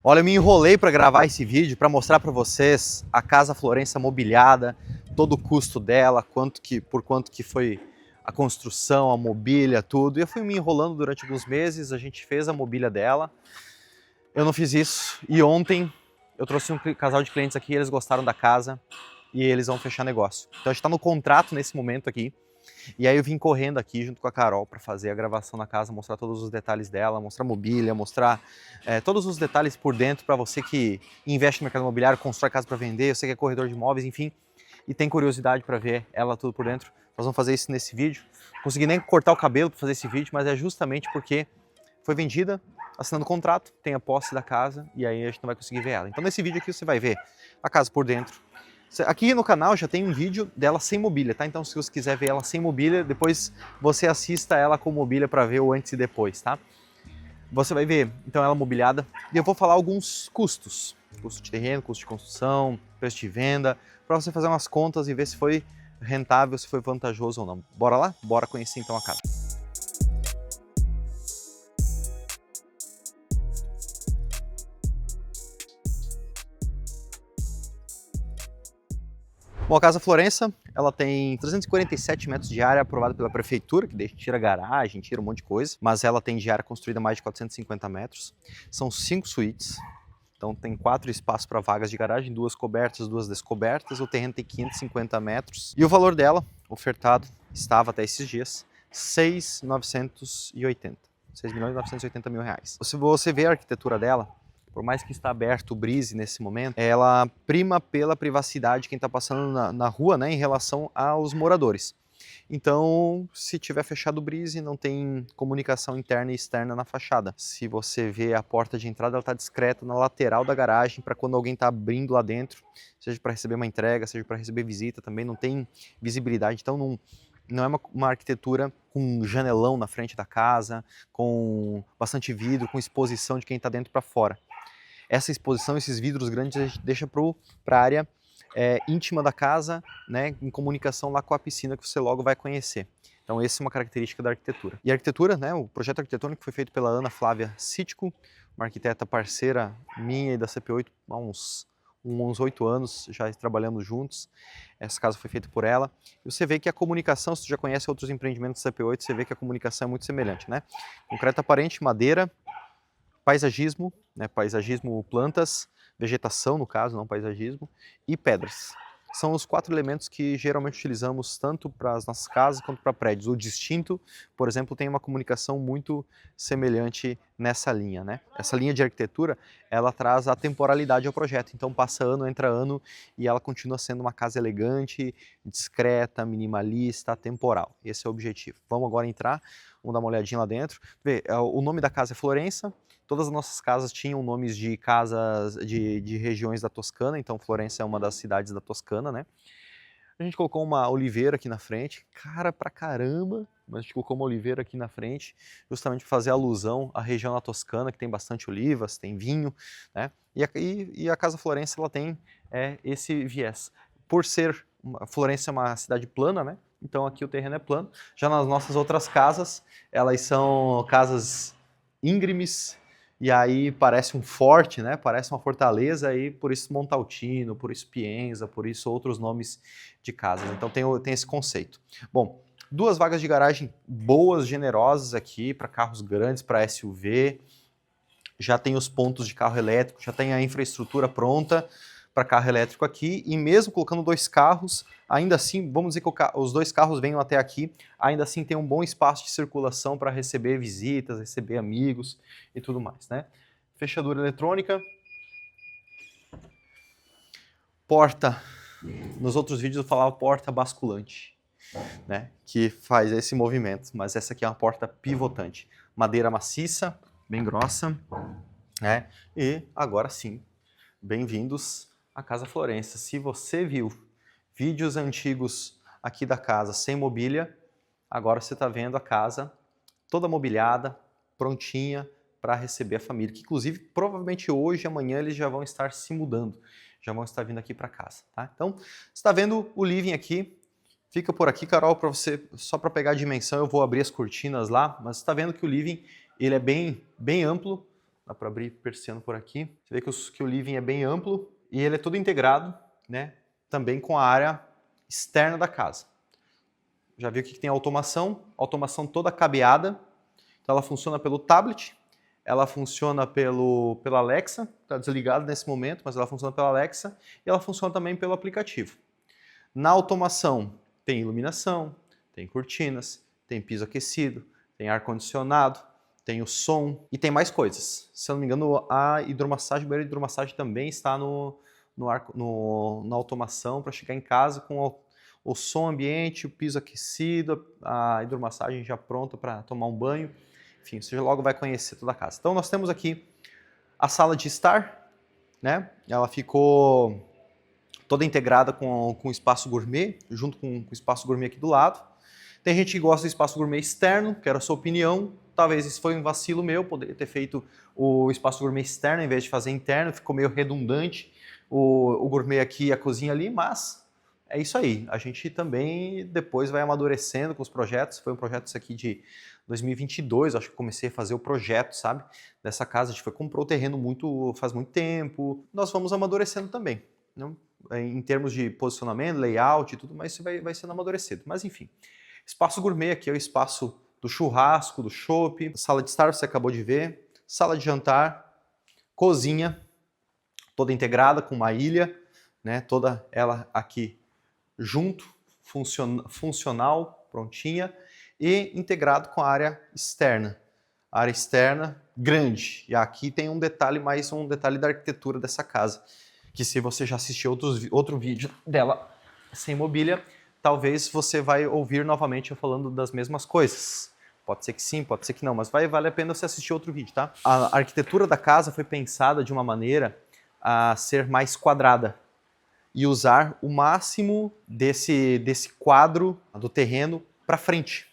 Olha, eu me enrolei para gravar esse vídeo para mostrar para vocês a Casa Florença mobiliada, todo o custo dela, por quanto que foi a construção, a mobília, tudo. E eu fui me enrolando durante alguns meses, a gente fez a mobília dela. Eu não fiz isso e ontem eu trouxe um casal de clientes aqui, eles gostaram da casa e eles vão fechar negócio. Então a gente está no contrato nesse momento aqui. E aí eu vim correndo aqui junto com a Carol para fazer a gravação na casa, mostrar todos os detalhes dela, mostrar a mobília, mostrar todos os detalhes por dentro para você que investe no mercado imobiliário, constrói casa para vender, você que é corretor de imóveis, enfim, e tem curiosidade para ver ela tudo por dentro. Nós vamos fazer isso nesse vídeo. Não consegui nem cortar o cabelo para fazer esse vídeo, mas é justamente porque foi vendida, assinando contrato, tem a posse da casa e aí a gente não vai conseguir ver ela. Então nesse vídeo aqui você vai ver a casa por dentro. Aqui no canal já tem um vídeo dela sem mobília, tá? Então se você quiser ver ela sem mobília, depois você assista ela com mobília para ver o antes e depois, tá? Você vai ver, então, ela mobiliada e eu vou falar alguns custos. Custo de terreno, custo de construção, preço de venda, para você fazer umas contas e ver se foi rentável, se foi vantajoso ou não. Bora lá? Bora conhecer então a casa. Bom, a Casa Florença, ela tem 347 metros de área aprovada pela prefeitura, que tira garagem, tira um monte de coisa, mas ela tem de área construída mais de 450 metros. São 5 suítes, então tem 4 espaços para vagas de garagem, 2 cobertas, 2 descobertas. O terreno tem 550 metros. E o valor dela, ofertado, estava até esses dias, 6.980. 6.980.000 reais. Se você vê a arquitetura dela, por mais que está aberto o brise nesse momento, ela prima pela privacidade de quem está passando na rua, né, em relação aos moradores. Então, se tiver fechado o brise, não tem comunicação interna e externa na fachada. Se você vê a porta de entrada, ela está discreta na lateral da garagem, para quando alguém está abrindo lá dentro, seja para receber uma entrega, seja para receber visita, também não tem visibilidade. Então, não é uma arquitetura com janelão na frente da casa, com bastante vidro, com exposição de quem está dentro para fora. Essa exposição, esses vidros grandes, a gente deixa para a área íntima da casa, né, em comunicação lá com a piscina que você logo vai conhecer. Então essa é uma característica da arquitetura. E a arquitetura, né, o projeto arquitetônico foi feito pela Ana Flávia Cítico, uma arquiteta parceira minha e da CP8 há uns 8 anos, já trabalhamos juntos. Essa casa foi feita por ela. E você vê que a comunicação, se você já conhece outros empreendimentos da CP8, você vê que a comunicação é muito semelhante, né? Concreto aparente, madeira, paisagismo, né, paisagismo, plantas, vegetação no caso, não paisagismo, e pedras. São os 4 elementos que geralmente utilizamos tanto para as nossas casas quanto para prédios. O distinto, por exemplo, tem uma comunicação muito semelhante nessa linha, né? Essa linha de arquitetura, ela traz a temporalidade ao projeto. Então passa ano, entra ano e ela continua sendo uma casa elegante, discreta, minimalista, temporal. Esse é o objetivo. Vamos agora entrar, vamos dar uma olhadinha lá dentro. Vê, o nome da casa é Florença. Todas as nossas casas tinham nomes de casas de regiões da Toscana, então Florença é uma das cidades da Toscana, né? A gente colocou uma oliveira aqui na frente, cara pra caramba, mas a gente colocou uma oliveira aqui na frente, justamente para fazer alusão à região da Toscana, que tem bastante olivas, tem vinho, né? E a Casa Florença, ela tem esse viés. Por ser, Florença é uma cidade plana, né? Então aqui o terreno é plano. Já nas nossas outras casas, elas são casas íngremes, e aí parece um forte, né? Parece uma fortaleza, e por isso Montaltino, por isso Pienza, por isso outros nomes de casas. Então tem esse conceito. Bom, 2 vagas de garagem boas, generosas aqui para carros grandes, para SUV. Já tem os pontos de carro elétrico, já tem a infraestrutura pronta para carro elétrico aqui, e mesmo colocando 2 carros, ainda assim, vamos dizer que os 2 carros venham até aqui, ainda assim tem um bom espaço de circulação para receber visitas, receber amigos e tudo mais, né? Fechadura eletrônica. Porta, nos outros vídeos eu falava porta basculante, né? Que faz esse movimento, mas essa aqui é uma porta pivotante. Madeira maciça, bem grossa, né? E agora sim, bem-vindos à Casa Florença. Se você viu vídeos antigos aqui da casa sem mobília, agora você está vendo a casa toda mobiliada, prontinha para receber a família, que inclusive provavelmente hoje e amanhã eles já vão estar se mudando, já vão estar vindo aqui para casa, tá? Então, você está vendo o living aqui, fica por aqui, Carol, para você, só para pegar a dimensão, eu vou abrir as cortinas lá, mas você está vendo que o living, ele é bem amplo, Dá para abrir persiano por aqui. Você vê que o living é bem amplo e ele é todo integrado, né? Também com a área externa da casa. Já viu que tem automação toda cabeada. Então ela funciona pelo tablet, ela funciona pela Alexa, está desligada nesse momento, mas ela funciona pela Alexa e ela funciona também pelo aplicativo. Na automação tem iluminação, tem cortinas, tem piso aquecido, tem ar-condicionado, tem o som e tem mais coisas. Se eu não me engano, a hidromassagem, o banheiro de hidromassagem também está na automação para chegar em casa com o som ambiente, o piso aquecido, a hidromassagem já pronta para tomar um banho. Enfim, você logo vai conhecer toda a casa. Então nós temos aqui a sala de estar, né? Ela ficou toda integrada com o espaço gourmet, junto com o espaço gourmet aqui do lado. Tem gente que gosta do espaço gourmet externo, quero a sua opinião. Talvez isso foi um vacilo meu, poderia ter feito o espaço gourmet externo em vez de fazer interno, ficou meio redundante o gourmet aqui e a cozinha ali, mas é isso aí. A gente também depois vai amadurecendo com os projetos. Foi um projeto isso aqui de 2022, acho que comecei a fazer o projeto, sabe, dessa casa. A gente comprou o terreno faz muito tempo. Nós vamos amadurecendo também, né? Em termos de posicionamento, layout e tudo, mas isso vai sendo amadurecido. Mas enfim, espaço gourmet aqui é o espaço do churrasco, do chopp, sala de estar você acabou de ver, sala de jantar, cozinha, toda integrada com uma ilha, né? Toda ela aqui junto, funcional, prontinha e integrado com a área externa. A área externa grande. E aqui tem um detalhe da arquitetura dessa casa, que se você já assistiu outro vídeo dela sem mobília, talvez você vai ouvir novamente eu falando das mesmas coisas. Pode ser que sim, pode ser que não, mas vale a pena você assistir outro vídeo, tá? A arquitetura da casa foi pensada de uma maneira a ser mais quadrada e usar o máximo desse quadro do terreno para frente,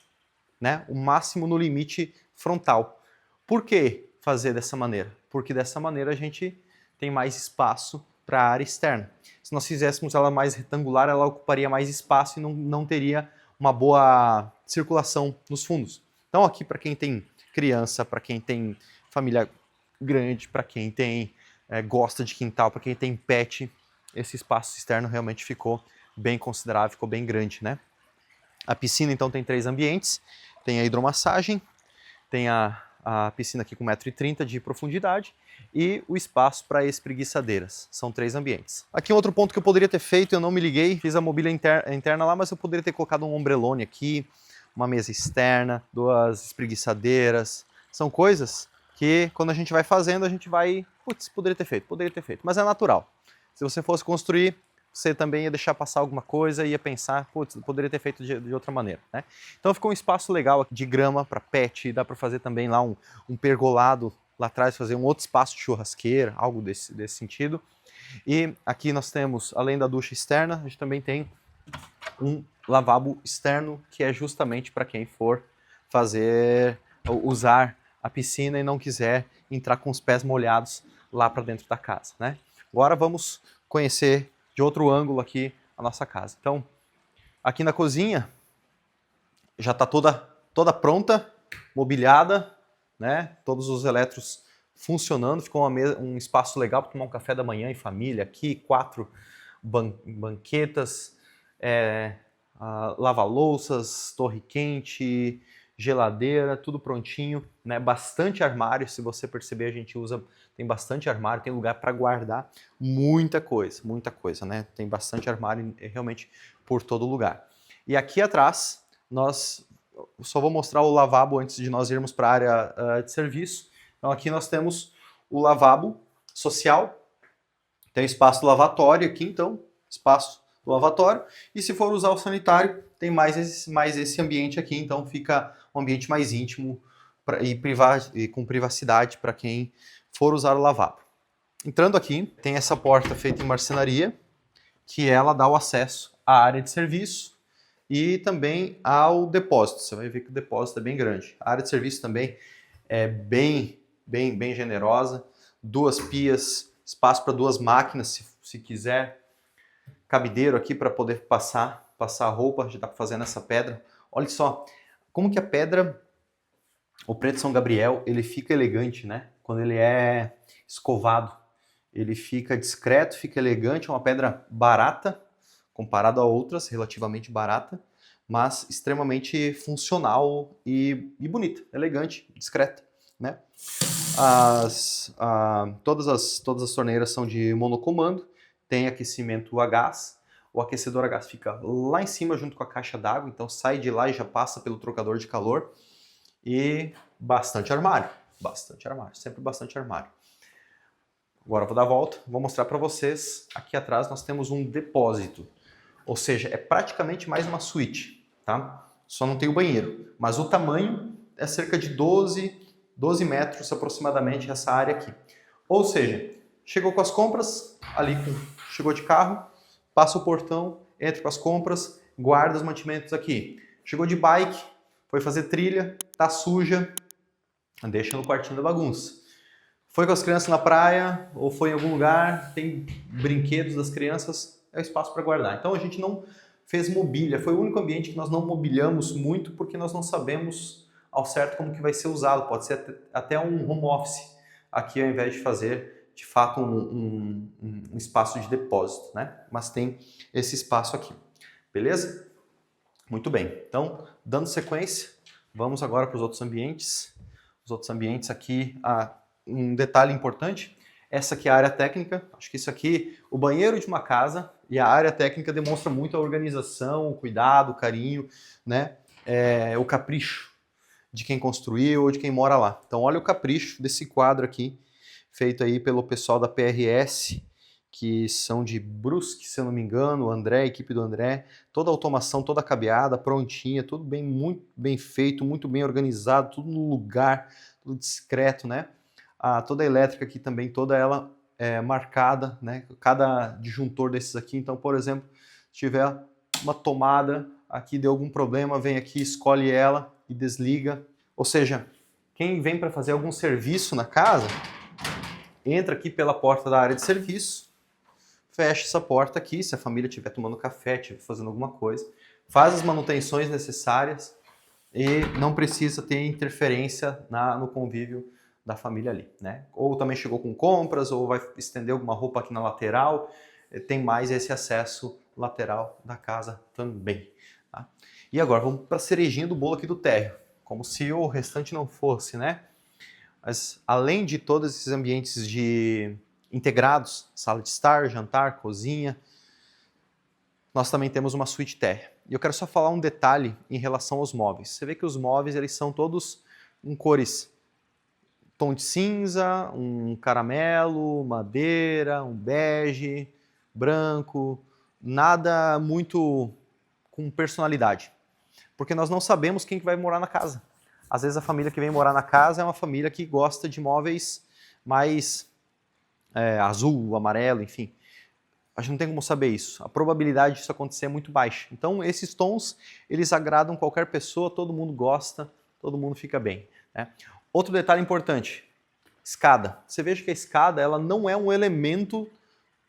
né? O máximo no limite frontal. Por que fazer dessa maneira? Porque dessa maneira a gente tem mais espaço para a área externa. Se nós fizéssemos ela mais retangular, ela ocuparia mais espaço e não teria uma boa circulação nos fundos. Então aqui para quem tem criança, para quem tem família grande, para quem gosta de quintal, para quem tem pet, esse espaço externo realmente ficou bem considerável, ficou bem grande, né? A piscina então tem 3 ambientes, tem a hidromassagem, tem a piscina aqui com 1,30 m de profundidade e o espaço para espreguiçadeiras. São 3 ambientes. Aqui um outro ponto que eu poderia ter feito, eu não me liguei, fiz a mobília interna lá, mas eu poderia ter colocado um ombrelone aqui, uma mesa externa, 2 espreguiçadeiras. São coisas que quando a gente vai fazendo, a gente vai... Putz, poderia ter feito, mas é natural. Se você fosse construir, você também ia deixar passar alguma coisa e ia pensar, putz, poderia ter feito de outra maneira, né? Então ficou um espaço legal de grama para pet, dá para fazer também lá um pergolado lá atrás, fazer um outro espaço de churrasqueira, algo desse sentido. E aqui nós temos, além da ducha externa, a gente também tem um lavabo externo, que é justamente para quem for usar a piscina e não quiser entrar com os pés molhados lá para dentro da casa, né? Agora vamos conhecer de outro ângulo aqui a nossa casa. Então, aqui na cozinha já está toda pronta, mobiliada, né? Todos os eletros funcionando, ficou um espaço legal para tomar um café da manhã em família. Aqui 4 banquetas, lava-louças, torre quente, geladeira, tudo prontinho, né? Bastante armário, se você perceber a gente tem bastante armário, tem lugar para guardar muita coisa, né? Tem bastante armário realmente por todo lugar. E aqui atrás, só vou mostrar o lavabo antes de nós irmos para a área de serviço. Então aqui nós temos o lavabo social, tem espaço do lavatório aqui, então, espaço do lavatório. E se for usar o sanitário, tem mais esse ambiente aqui, então fica um ambiente mais íntimo e com privacidade para quem for usar o lavabo. Entrando aqui, tem essa porta feita em marcenaria, que ela dá o acesso à área de serviço e também ao depósito. Você vai ver que o depósito é bem grande. A área de serviço também é bem generosa. 2 pias, espaço para 2 máquinas, se quiser. Cabideiro aqui para poder passar a roupa, já dá para fazer nessa pedra. Olha só, como que a pedra, o preto São Gabriel, ele fica elegante, né? quando ele é escovado, ele fica discreto, fica elegante, é uma pedra barata, comparado a outras, relativamente barata, mas extremamente funcional e bonita, elegante, discreta, né? Todas as torneiras são de monocomando, tem aquecimento a gás, o aquecedor a gás fica lá em cima junto com a caixa d'água, então sai de lá e já passa pelo trocador de calor, e bastante armário, sempre bastante armário. Agora eu vou dar a volta, vou mostrar para vocês, aqui atrás nós temos um depósito, ou seja, é praticamente mais uma suíte, tá? Só não tem o banheiro, mas o tamanho é cerca de 12 metros aproximadamente essa área aqui. Ou seja, chegou com as compras, chegou de carro, passa o portão, entra com as compras, guarda os mantimentos aqui. Chegou de bike, foi fazer trilha, tá suja, deixa no quartinho da bagunça. Foi com as crianças na praia ou foi em algum lugar, tem brinquedos das crianças, é o espaço para guardar. Então a gente não fez mobília, foi o único ambiente que nós não mobiliamos muito porque nós não sabemos ao certo como que vai ser usado. Pode ser até um home office aqui ao invés de fazer de fato um espaço de depósito, né? Mas tem esse espaço aqui, beleza? Muito bem, então dando sequência, vamos agora para os outros ambientes. Os outros ambientes aqui, um detalhe importante, essa aqui é a área técnica, acho que isso aqui, o banheiro de uma casa e a área técnica demonstra muito a organização, o cuidado, o carinho, né? O capricho de quem construiu ou de quem mora lá. Então olha o capricho desse quadro aqui, feito aí pelo pessoal da PRS, que são de Brusque, se eu não me engano, o André, a equipe do André, toda a automação, toda a cabeada, prontinha, tudo bem, muito bem feito, muito bem organizado, tudo no lugar, tudo discreto, né? Toda a elétrica aqui também, toda ela marcada, né? Cada disjuntor desses aqui, então, por exemplo, se tiver uma tomada, aqui deu algum problema, vem aqui, escolhe ela e desliga. Ou seja, quem vem para fazer algum serviço na casa, entra aqui pela porta da área de serviço, fecha essa porta aqui, se a família estiver tomando café, estiver fazendo alguma coisa, faz as manutenções necessárias e não precisa ter interferência no convívio da família ali, né? Ou também chegou com compras, ou vai estender alguma roupa aqui na lateral, tem mais esse acesso lateral da casa também. Tá? E agora vamos para a cerejinha do bolo aqui do térreo, como se o restante não fosse, né? Mas além de todos esses ambientes integrados, sala de estar, jantar, cozinha, nós também temos uma suíte térrea. E eu quero só falar um detalhe em relação aos móveis. Você vê que os móveis eles são todos em cores tom de cinza, um caramelo, madeira, um bege, branco, nada muito com personalidade. Porque nós não sabemos quem que vai morar na casa. Às vezes a família que vem morar na casa é uma família que gosta de móveis mais azul, amarelo, enfim. A gente não tem como saber isso. A probabilidade disso acontecer é muito baixa. Então esses tons, eles agradam qualquer pessoa, todo mundo gosta, todo mundo fica bem, né? Outro detalhe importante, escada. Você veja que a escada ela não é um elemento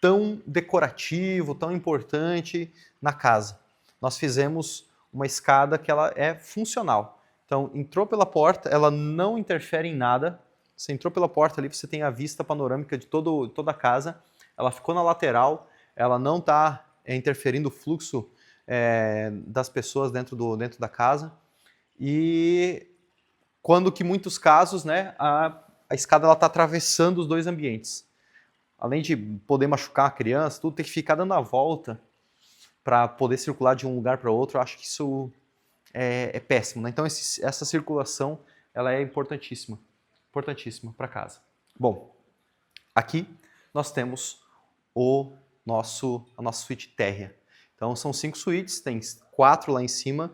tão decorativo, tão importante na casa. Nós fizemos uma escada que ela é funcional. Então, entrou pela porta, ela não interfere em nada. Você entrou pela porta ali, você tem a vista panorâmica de toda a casa. Ela ficou na lateral, ela não está interferindo o fluxo das pessoas dentro da casa. E quando que em muitos casos, né, a escada está atravessando os dois ambientes. Além de poder machucar a criança, tudo tem que ficar dando a volta para poder circular de um lugar para outro. Eu acho que isso é péssimo, né? Então essa circulação ela é importantíssima para casa. Bom, aqui nós temos a nossa suíte térrea. Então são 5 suítes, tem 4 lá em cima.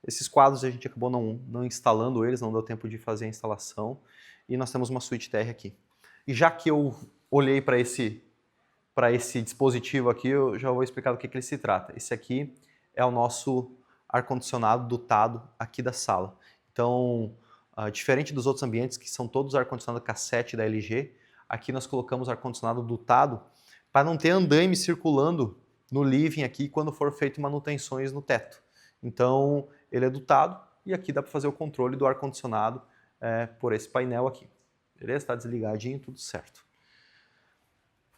Esses quadros a gente acabou não instalando eles, não deu tempo de fazer a instalação. E nós temos uma suíte térrea aqui. E já que eu olhei para esse dispositivo aqui, eu já vou explicar do que ele se trata. Esse aqui é o nosso ar-condicionado dotado aqui da sala. Então, diferente dos outros ambientes, que são todos ar-condicionado cassete da LG, aqui nós colocamos ar-condicionado dotado para não ter andaime circulando no living aqui quando for feito manutenções no teto. Então, ele é dotado e aqui dá para fazer o controle do ar-condicionado por esse painel aqui. Beleza? Tá desligadinho, tudo certo.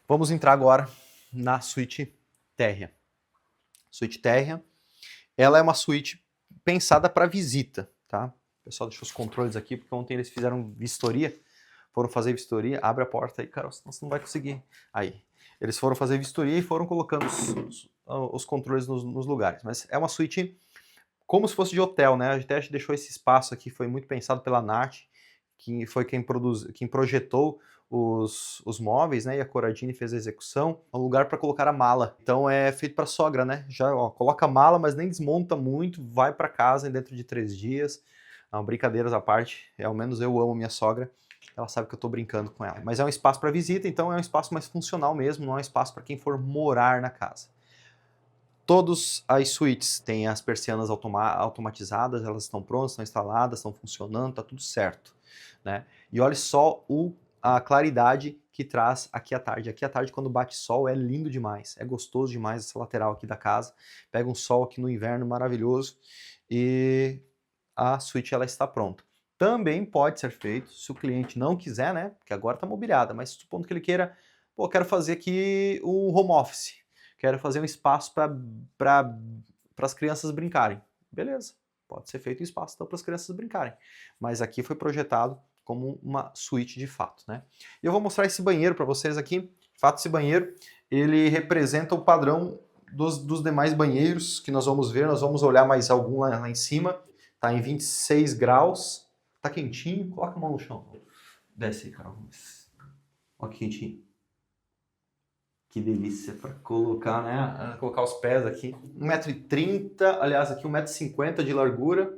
Vamos entrar agora na suíte térrea. Suíte térrea, ela é uma suíte pensada para visita, tá? O pessoal deixou os controles aqui, porque ontem eles fizeram vistoria, foram fazer vistoria, abre a porta aí, Carol, senão você não vai conseguir. Aí, eles foram fazer vistoria e foram colocando os controles nos lugares, mas é uma suíte como se fosse de hotel, né? A gente deixou esse espaço aqui, foi muito pensado pela Nath, que foi quem projetou os móveis, né? E a Corradini fez a execução. É um lugar para colocar a mala. Então é feito para sogra, né? Já ó, coloca a mala, mas nem desmonta muito, vai para casa dentro de 3 dias. Não, brincadeiras à parte, ao menos eu amo minha sogra. Ela sabe que eu estou brincando com ela. Mas é um espaço para visita, então é um espaço mais funcional mesmo, não é um espaço para quem for morar na casa. Todas as suítes têm as persianas automatizadas, elas estão prontas, estão instaladas, estão funcionando, está tudo certo, né? E olha só a claridade que traz aqui à tarde. Aqui à tarde, quando bate sol, é lindo demais, é gostoso demais essa lateral aqui da casa. Pega um sol aqui no inverno maravilhoso e a suíte ela está pronta. Também pode ser feito, se o cliente não quiser, né? Porque agora está mobiliada, mas supondo que ele queira, pô, quero fazer aqui um home office. Quero fazer um espaço para as crianças brincarem. Beleza, pode ser feito um espaço então, para as crianças brincarem. Mas aqui foi projetado como uma suíte de fato, né? E eu vou mostrar esse banheiro para vocês aqui. De fato, esse banheiro, ele representa o padrão dos demais banheiros que nós vamos ver. Nós vamos olhar mais algum lá em cima. Tá em 26 graus. Tá quentinho. Coloca a mão no chão. Desce aí, Carol. Olha que quentinho. Que delícia para colocar, né? Colocar os pés aqui. 1,30 m, aliás, aqui 1,50 m de largura.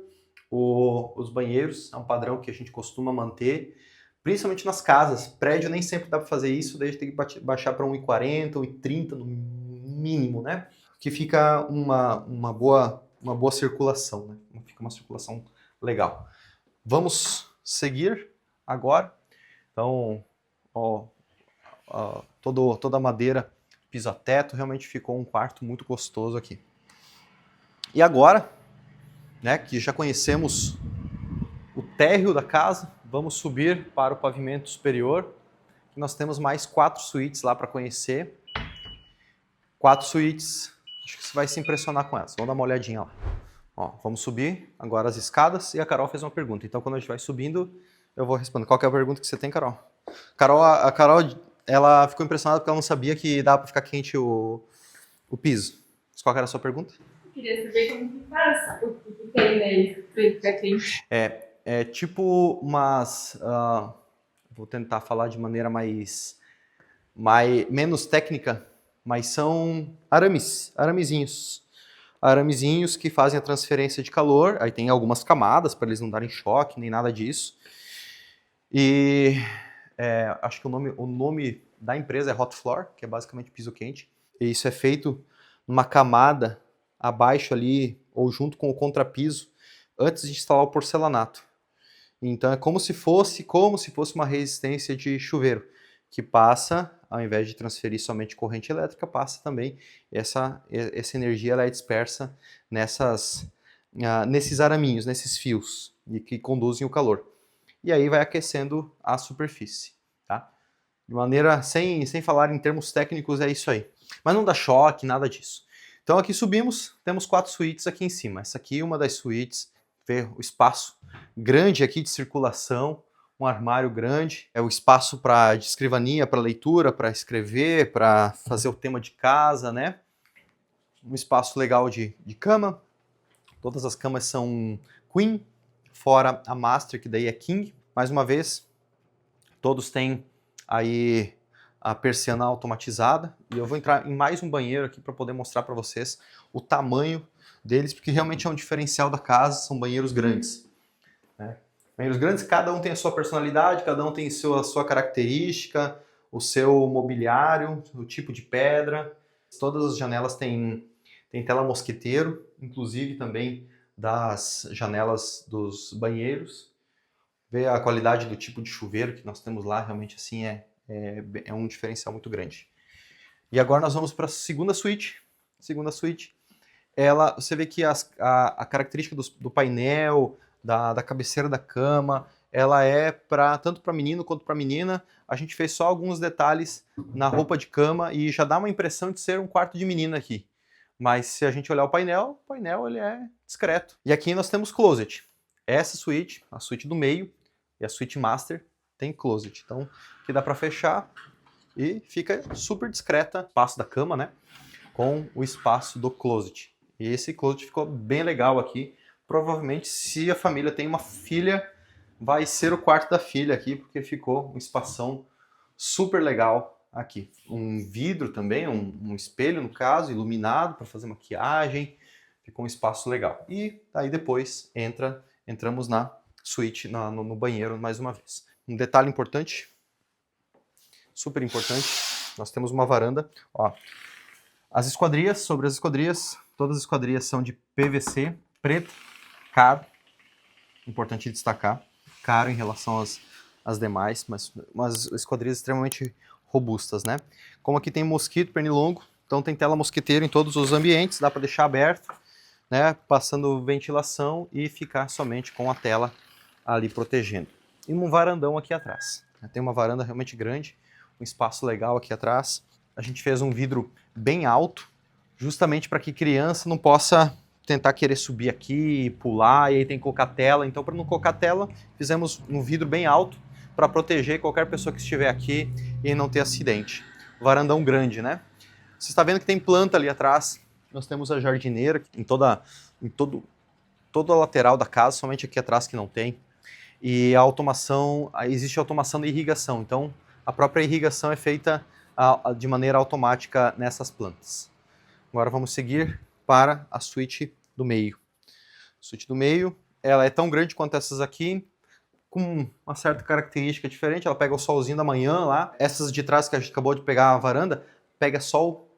Os banheiros é um padrão que a gente costuma manter, principalmente nas casas. Prédio nem sempre dá para fazer isso, daí a gente tem que baixar para 1,40 m, 1,30 m no mínimo, né? Que fica uma boa circulação, né? Fica uma circulação legal. Vamos seguir agora. Então, toda a madeira, piso a teto, realmente ficou um quarto muito gostoso aqui. E agora, né, que já conhecemos o térreo da casa, vamos subir para o pavimento superior. Nós temos mais 4 suítes lá para conhecer. 4 suítes, acho que você vai se impressionar com elas. Vamos dar uma olhadinha lá. Ó, vamos subir agora as escadas e a Carol fez uma pergunta. Então, quando a gente vai subindo, eu vou responder. Qual que é a pergunta que você tem, Carol? A Carol, ela ficou impressionada porque ela não sabia que dava para ficar quente o piso. Qual que era a sua pergunta? Eu queria saber como que faz o que tem aí para ficar quente. É tipo umas... vou tentar falar de maneira menos técnica, mas são aramezinhos. Aramezinhos que fazem a transferência de calor. Aí tem algumas camadas para eles não darem choque, nem nada disso. E acho que o nome da empresa é Hot Floor, que é basicamente piso quente. E isso é feito numa camada abaixo ali, ou junto com o contrapiso, antes de instalar o porcelanato. Então é como se fosse uma resistência de chuveiro, que passa, ao invés de transferir somente corrente elétrica, passa também essa energia, ela é dispersa nesses araminhos, nesses fios, e que conduzem o calor. E aí vai aquecendo a superfície, tá? De maneira, sem falar em termos técnicos, é isso aí. Mas não dá choque, nada disso. Então aqui subimos, temos 4 suítes aqui em cima. Essa aqui é uma das suítes, vê o espaço grande aqui de circulação, um armário grande, é o espaço de escrivaninha, para leitura, para escrever, para fazer o tema de casa, né? Um espaço legal de cama. Todas as camas são queen, fora a master, que daí é king. Mais uma vez, todos têm aí a persiana automatizada. E eu vou entrar em mais um banheiro aqui para poder mostrar para vocês o tamanho deles, porque realmente é um diferencial da casa, são banheiros grandes, né? Banheiros grandes, cada um tem a sua personalidade, cada um tem a sua característica, o seu mobiliário, o tipo de pedra. Todas as janelas têm tela mosqueteiro, inclusive também das janelas dos banheiros. Ver a qualidade do tipo de chuveiro que nós temos lá, realmente assim é um diferencial muito grande. E agora nós vamos para a segunda suíte. Você vê que a característica do painel, da cabeceira da cama, ela é tanto para menino quanto para menina. A gente fez só alguns detalhes na roupa de cama e já dá uma impressão de ser um quarto de menina aqui. Mas se a gente olhar o painel ele é discreto. E aqui nós temos closet. Essa suíte, a suíte do meio e a suíte master tem closet. Então aqui dá para fechar e fica super discreta o espaço da cama, né? Com o espaço do closet. E esse closet ficou bem legal aqui. Provavelmente, se a família tem uma filha, vai ser o quarto da filha aqui, porque ficou um espação super legal aqui. Um vidro também, um espelho no caso, iluminado para fazer maquiagem. Ficou um espaço legal. E aí depois entramos na suíte, no banheiro mais uma vez. Um detalhe importante, super importante, nós temos uma varanda. Ó, sobre as esquadrias, todas as esquadrias são de PVC, preto, caro, importante destacar, caro em relação às demais, mas umas esquadrias extremamente robustas, né? Como aqui tem mosquito, pernilongo, então tem tela mosquiteira em todos os ambientes, dá para deixar aberto, né? Passando ventilação e ficar somente com a tela ali protegendo. E um varandão aqui atrás. Tem uma varanda realmente grande, um espaço legal aqui atrás. A gente fez um vidro bem alto, justamente para que criança não possa tentar querer subir aqui, pular, e aí tem que colocar tela. Então, para não colocar tela, fizemos um vidro bem alto para proteger qualquer pessoa que estiver aqui e não ter acidente. Varandão grande, né? Você está vendo que tem planta ali atrás. Nós temos a jardineira em toda a lateral da casa, somente aqui atrás que não tem. E a automação, existe a automação da irrigação. Então, a própria irrigação é feita de maneira automática nessas plantas. Agora vamos seguir para a suíte do meio. A suíte do meio, ela é tão grande quanto essas aqui, com uma certa característica diferente. Ela pega o solzinho da manhã lá. Essas de trás que a gente acabou de pegar a varanda, pega sol.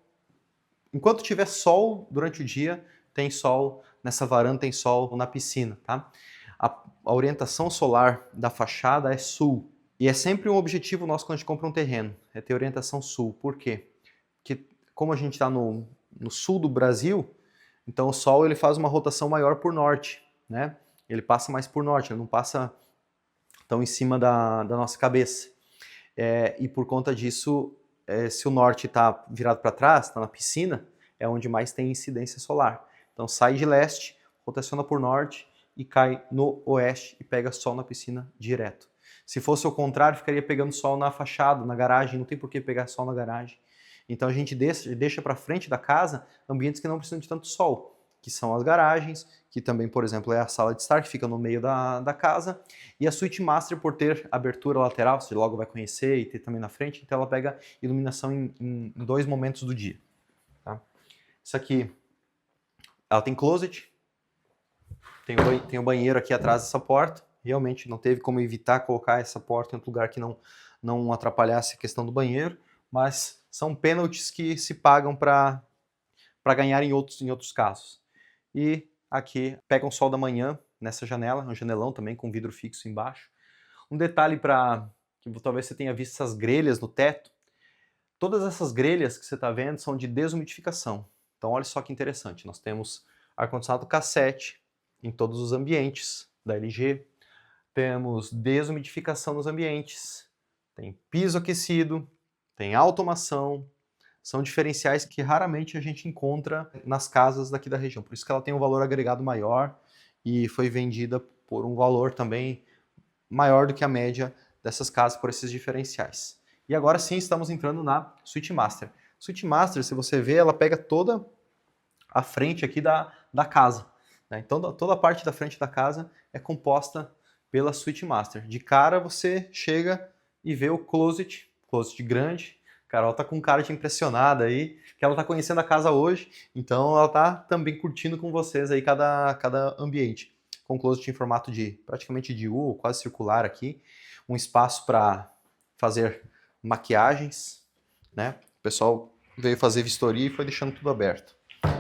Enquanto tiver sol durante o dia, tem sol nessa varanda, tem sol na piscina, tá? A orientação solar da fachada é sul. E é sempre um objetivo nosso quando a gente compra um terreno, é ter orientação sul. Por quê? Porque como a gente está no sul do Brasil, então o Sol ele faz uma rotação maior por norte, né? Ele passa mais por norte, ele não passa tão em cima da nossa cabeça. E por conta disso, se o norte está virado para trás, está na piscina, é onde mais tem incidência solar. Então sai de leste, rotaciona por norte e cai no oeste e pega sol na piscina direto. Se fosse o contrário, ficaria pegando sol na fachada, na garagem, não tem por que pegar sol na garagem. Então a gente deixa para frente da casa ambientes que não precisam de tanto sol, que são as garagens, que também, por exemplo, é a sala de estar, que fica no meio da casa, e a suíte master, por ter abertura lateral, você logo vai conhecer, e ter também na frente, então ela pega iluminação em 2 momentos do dia. Tá? Isso aqui, ela tem closet, tem o banheiro aqui atrás dessa porta. Realmente não teve como evitar colocar essa porta em outro lugar que não atrapalhasse a questão do banheiro, mas são pênaltis que se pagam para ganhar em outros casos. E aqui pega um sol da manhã nessa janela, um janelão também com vidro fixo embaixo. Um detalhe para que talvez você tenha visto essas grelhas no teto. Todas essas grelhas que você está vendo são de desumidificação. Então olha só que interessante, nós temos ar-condicionado cassete em todos os ambientes da LG, temos desumidificação nos ambientes, tem piso aquecido, tem automação, são diferenciais que raramente a gente encontra nas casas daqui da região, por isso que ela tem um valor agregado maior e foi vendida por um valor também maior do que a média dessas casas por esses diferenciais. E agora sim estamos entrando na Suite Master. Suite Master, se você ver, ela pega toda a frente aqui da casa. Né? Então toda a parte da frente da casa é composta pela Suite Master. De cara você chega e vê o closet grande. Carol tá com cara de impressionada aí, que ela tá conhecendo a casa hoje, então ela tá também curtindo com vocês aí cada ambiente. Com closet em formato praticamente de U, quase circular aqui, um espaço para fazer maquiagens, né? O pessoal veio fazer vistoria e foi deixando tudo aberto.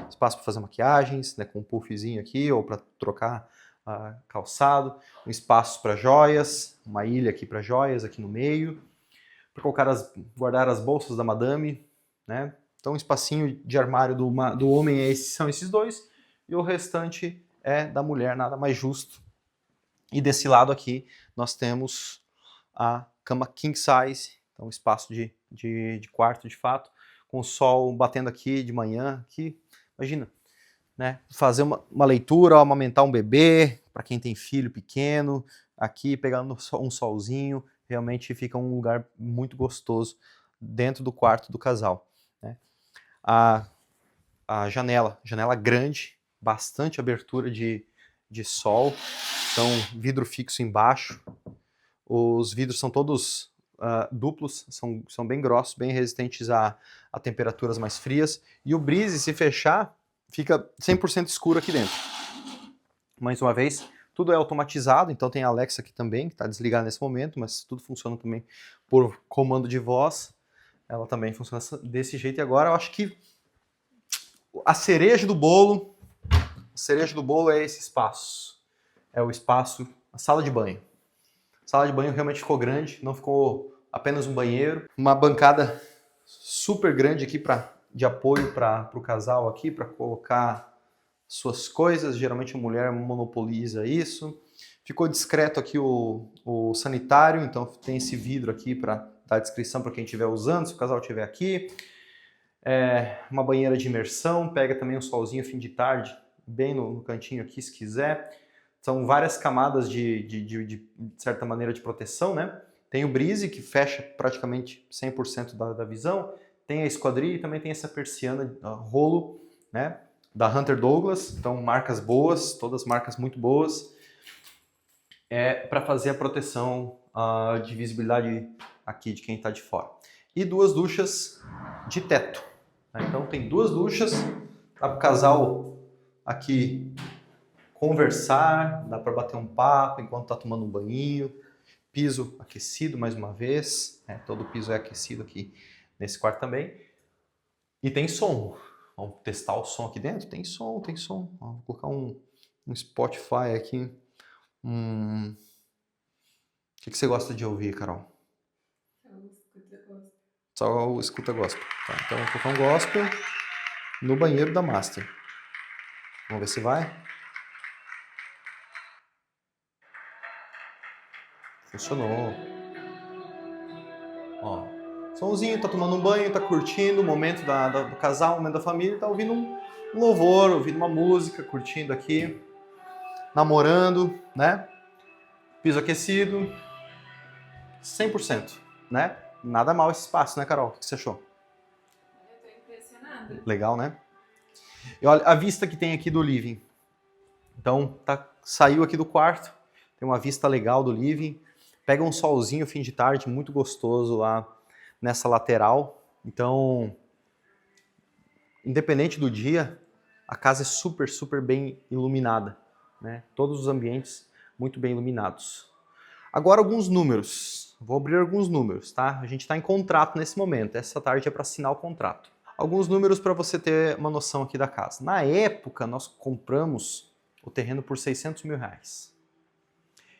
Espaço para fazer maquiagens, né, com um puffzinho aqui, ou para trocar calçado, um espaço para joias, uma ilha aqui para joias aqui no meio, para guardar as bolsas da madame, né? Então um espacinho de armário do homem são esses dois, e o restante é da mulher, nada mais justo. E desse lado aqui nós temos a cama king size, então espaço de quarto de fato, com o sol batendo aqui de manhã, aqui, imagina, né? Fazer uma leitura, amamentar um bebê, para quem tem filho pequeno, aqui pegando um solzinho, realmente fica um lugar muito gostoso dentro do quarto do casal, né? A janela grande, bastante abertura de sol, então vidro fixo embaixo, os vidros são todos duplos, são bem grossos, bem resistentes a temperaturas mais frias, e o brise, se fechar, fica 100% escuro aqui dentro. Mais uma vez, tudo é automatizado, então tem a Alexa aqui também, que está desligada nesse momento, mas tudo funciona também por comando de voz, ela também funciona desse jeito. E agora eu acho que a cereja do bolo é esse espaço, é o espaço, a sala de banho. A sala de banho realmente ficou grande, não ficou apenas um banheiro, uma bancada super grande aqui de apoio para o casal aqui, para colocar suas coisas, geralmente a mulher monopoliza isso. Ficou discreto aqui o sanitário, então tem esse vidro aqui para dar descrição para quem estiver usando, se o casal estiver aqui. Uma banheira de imersão, pega também um solzinho fim de tarde, bem no cantinho aqui se quiser. São várias camadas de certa maneira de proteção, né? Tem o brise, que fecha praticamente 100% da visão, tem a esquadria e também tem essa persiana rolo, né? Da Hunter Douglas, então marcas boas, todas marcas muito boas, para fazer a proteção de visibilidade aqui de quem está de fora. E duas duchas de teto, né? Então tem duas duchas, dá para o casal aqui conversar, dá para bater um papo enquanto está tomando um banho, piso aquecido mais uma vez, né? Todo o piso é aquecido aqui nesse quarto também, e tem som. Vamos testar o som aqui dentro? Tem som. Vou colocar um Spotify aqui. O que você gosta de ouvir, Carol? Só o escuta gospel. Tá, então vou colocar um gospel no banheiro da Master. Vamos ver se vai. Funcionou. Ó, somzinho, tá tomando um banho, tá curtindo o momento do casal, o momento da família, tá ouvindo um louvor, ouvindo uma música, curtindo aqui, namorando, né? Piso aquecido, 100%, né? Nada mal esse espaço, né, Carol? O que você achou? Eu tô impressionada. Legal, né? E olha a vista que tem aqui do living. Então, saiu aqui do quarto, tem uma vista legal do living, pega um solzinho fim de tarde, muito gostoso lá nessa lateral. Então, independente do dia, a casa é super, super bem iluminada, né? Todos os ambientes muito bem iluminados. Agora alguns números. Vou abrir alguns números, tá? A gente está em contrato nesse momento. Essa tarde é para assinar o contrato. Alguns números para você ter uma noção aqui da casa. Na época, nós compramos o terreno por R$600 mil.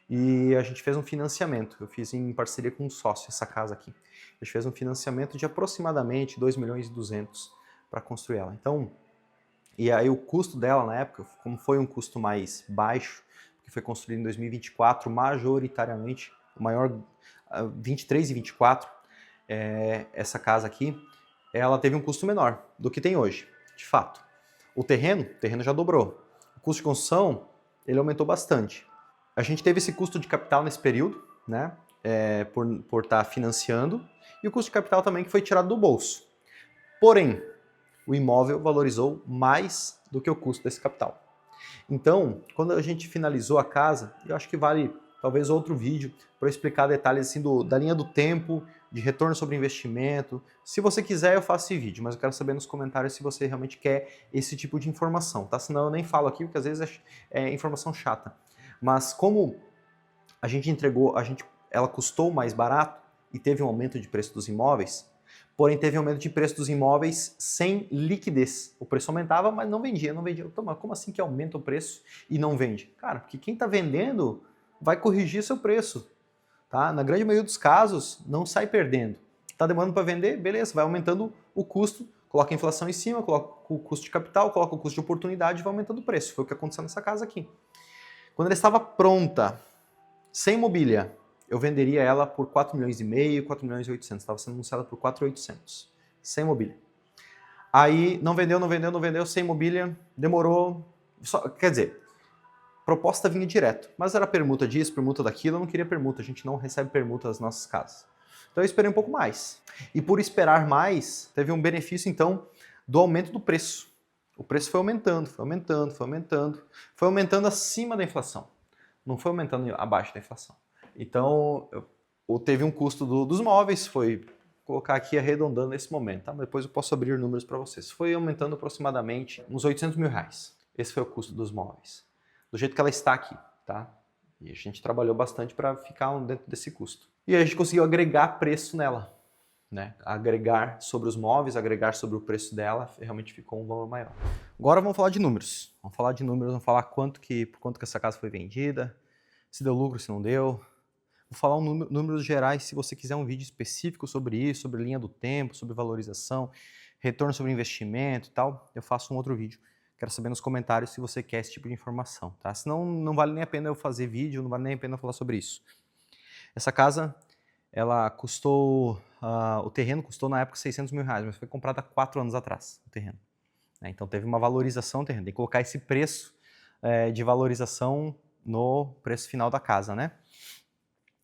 E a gente fez um financiamento. Eu fiz em parceria com um sócio essa casa aqui. A gente fez um financiamento de aproximadamente R$2.200.000 para construir ela. Então, e aí o custo dela na época, como foi um custo mais baixo, que foi construído em 2024, majoritariamente, o maior 23 e 24, essa casa aqui, ela teve um custo menor do que tem hoje, de fato. O terreno já dobrou. O custo de construção, ele aumentou bastante. A gente teve esse custo de capital nesse período, né, por estar financiando, e o custo de capital também que foi tirado do bolso. Porém, o imóvel valorizou mais do que o custo desse capital. Então, quando a gente finalizou a casa, eu acho que vale talvez outro vídeo para explicar detalhes assim da linha do tempo, de retorno sobre investimento. Se você quiser, eu faço esse vídeo, mas eu quero saber nos comentários se você realmente quer esse tipo de informação, tá? Senão eu nem falo aqui, porque às vezes é informação chata. Mas como a gente entregou, ela custou mais barato e teve um aumento de preço dos imóveis, porém teve um aumento de preço dos imóveis sem liquidez. O preço aumentava, mas não vendia. Então, mas como assim que aumenta o preço e não vende? Cara, porque quem está vendendo vai corrigir seu preço. Tá? Na grande maioria dos casos, não sai perdendo. Está demorando para vender? Beleza, vai aumentando o custo, coloca a inflação em cima, coloca o custo de capital, coloca o custo de oportunidade e vai aumentando o preço. Foi o que aconteceu nessa casa aqui. Quando ela estava pronta, Sem mobília, eu venderia ela por 4 milhões e meio, 4 milhões e 800. Estava sendo anunciada por 4.800. Sem mobília. Aí não vendeu, sem mobília, demorou. Quer dizer, proposta vinha direto, mas era permuta disso, permuta daquilo, eu não queria permuta, a gente não recebe permuta nas nossas casas. Então eu esperei um pouco mais. E por esperar mais, teve um benefício então do aumento do preço. O preço foi aumentando, foi aumentando acima da inflação. Não foi aumentando abaixo da inflação. Então, teve um custo dos móveis, foi colocar aqui arredondando nesse momento, tá? Depois eu posso abrir números para vocês. Foi aumentando aproximadamente uns 800 mil reais. Esse foi o custo dos móveis. Do jeito que ela está aqui, tá? E a gente trabalhou bastante para ficar dentro desse custo. E aí a gente conseguiu agregar preço nela, né? Agregar sobre os móveis, agregar sobre o preço dela, realmente ficou um valor maior. Agora vamos falar de números. Vamos falar por quanto que essa casa foi vendida, se deu lucro, se não deu. Vou falar números gerais, se você quiser um vídeo específico sobre isso, sobre linha do tempo, sobre valorização, retorno sobre investimento e tal, eu faço um outro vídeo. Quero saber nos comentários se você quer esse tipo de informação, tá? Senão não vale nem a pena eu fazer vídeo, não vale nem a pena eu falar sobre isso. Essa casa, ela custou, o terreno custou na época 600 mil reais, mas foi comprada há 4 anos atrás, o terreno. Então teve uma valorização do terreno, tem que colocar esse preço de valorização no preço final da casa, né?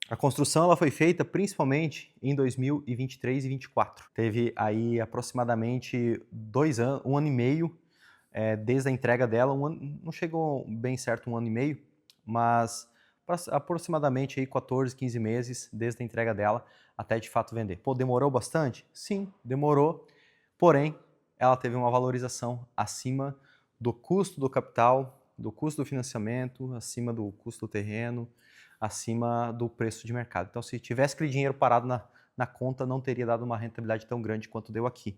A construção ela foi feita principalmente em 2023 e 2024. Teve aí aproximadamente 2 anos, 1 ano e meio desde a entrega dela. Não chegou bem certo 1 ano e meio, mas aproximadamente aí 14, 15 meses desde a entrega dela até de fato vender. Pô, demorou bastante? Sim, demorou. Porém, ela teve uma valorização acima do custo do capital, do custo do financiamento, acima do custo do terreno, acima do preço de mercado. Então, se tivesse aquele dinheiro parado na conta, não teria dado uma rentabilidade tão grande quanto deu aqui.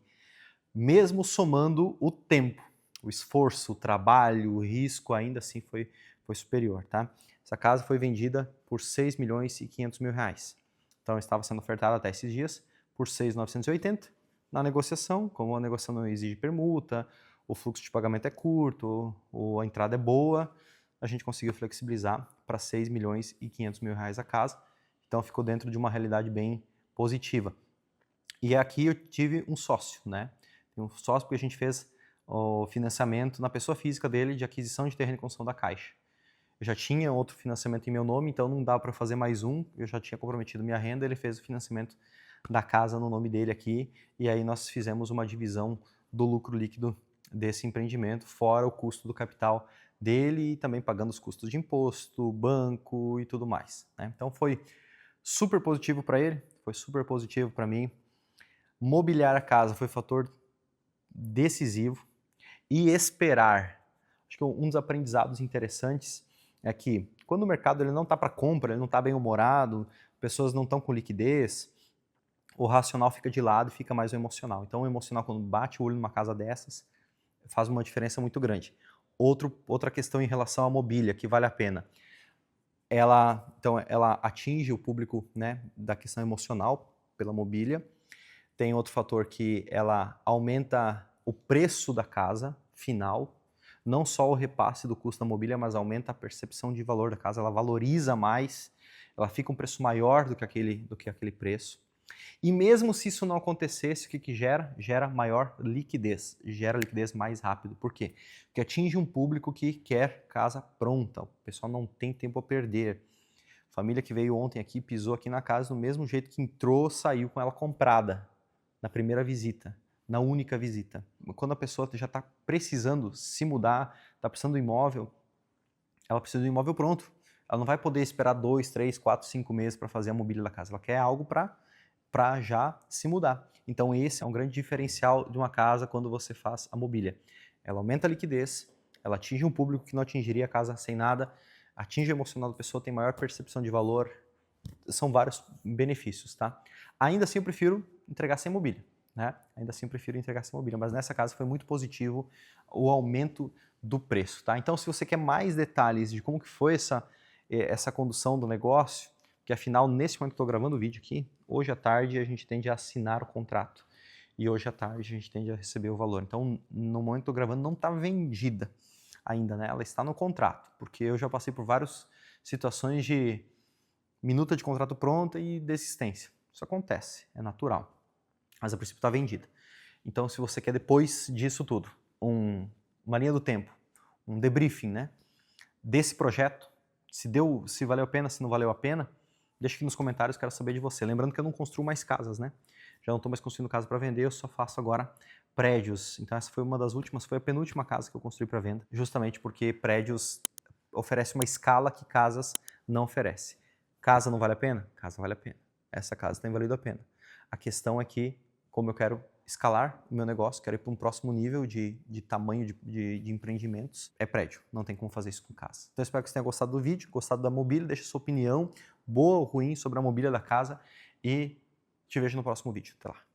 Mesmo somando o tempo, o esforço, o trabalho, o risco, ainda assim foi superior, tá? Essa casa foi vendida por 6 milhões e 500 mil reais. Então, estava sendo ofertada até esses dias por 6.980. Na negociação, como a negociação não exige permuta, o fluxo de pagamento é curto, a entrada é boa, a gente conseguiu flexibilizar para 6 milhões e 500 mil reais a casa. Então ficou dentro de uma realidade bem positiva. E aqui eu tive um sócio, né? Tem um sócio porque a gente fez o financiamento na pessoa física dele de aquisição de terreno e construção da Caixa. Eu já tinha outro financiamento em meu nome, então não dá para fazer mais um. Eu já tinha comprometido minha renda, ele fez o financiamento da casa no nome dele aqui, e aí nós fizemos uma divisão do lucro líquido desse empreendimento, fora o custo do capital dele e também pagando os custos de imposto, banco e tudo mais, né? Então foi super positivo para ele, foi super positivo para mim. Mobiliar a casa foi fator decisivo e esperar. Acho que um dos aprendizados interessantes é que quando o mercado ele não está para compra, ele não está bem humorado, pessoas não estão com liquidez, o racional fica de lado e fica mais o emocional. Então o emocional, quando bate o olho numa casa dessas, faz uma diferença muito grande. Outra questão em relação à mobília, que vale a pena. Ela atinge o público, né, da questão emocional pela mobília. Tem outro fator que ela aumenta o preço da casa final, não só o repasse do custo da mobília, mas aumenta a percepção de valor da casa, ela valoriza mais, ela fica um preço maior do que aquele preço. E mesmo se isso não acontecesse, o que gera? Gera maior liquidez, gera liquidez mais rápido. Por quê? Porque atinge um público que quer casa pronta, o pessoal não tem tempo a perder. Família que veio ontem aqui, pisou aqui na casa do mesmo jeito que entrou, saiu com ela comprada, na primeira visita, na única visita. Quando a pessoa já está precisando se mudar, está precisando do imóvel, ela precisa do imóvel pronto. Ela não vai poder esperar 2, 3, 4, 5 meses para fazer a mobília da casa. Ela quer algo para já se mudar. Então esse é um grande diferencial de uma casa quando você faz a mobília. Ela aumenta a liquidez, ela atinge um público que não atingiria a casa sem nada, atinge o emocional da pessoa, tem maior percepção de valor, são vários benefícios, tá? Ainda assim eu prefiro entregar sem mobília, né? Ainda assim eu prefiro entregar sem mobília, mas nessa casa foi muito positivo o aumento do preço, tá? Então se você quer mais detalhes de como que foi essa condução do negócio, que afinal, nesse momento que eu estou gravando o vídeo aqui, hoje à tarde a gente tende a assinar o contrato e hoje à tarde a gente tende a receber o valor. Então, no momento que eu estou gravando, não está vendida ainda, né? Ela está no contrato, porque eu já passei por várias situações de minuta de contrato pronta e desistência. Isso acontece, é natural. Mas a princípio está vendida. Então, se você quer depois disso tudo, uma linha do tempo, um debriefing, né, desse projeto, se valeu a pena, se não valeu a pena, deixa aqui nos comentários, quero saber de você. Lembrando que eu não construo mais casas, né? Já não estou mais construindo casa para vender, eu só faço agora prédios. Então essa foi uma das últimas, foi a penúltima casa que eu construí para venda, justamente porque prédios oferecem uma escala que casas não oferecem. Casa não vale a pena? Casa vale a pena. Essa casa tem valido a pena. A questão é que, como eu quero escalar o meu negócio, quero ir para um próximo nível de tamanho de empreendimentos, é prédio. Não tem como fazer isso com casa. Então eu espero que você tenha gostado do vídeo, gostado da mobília, deixe sua opinião, boa ou ruim, sobre a mobília da casa e te vejo no próximo vídeo. Até lá.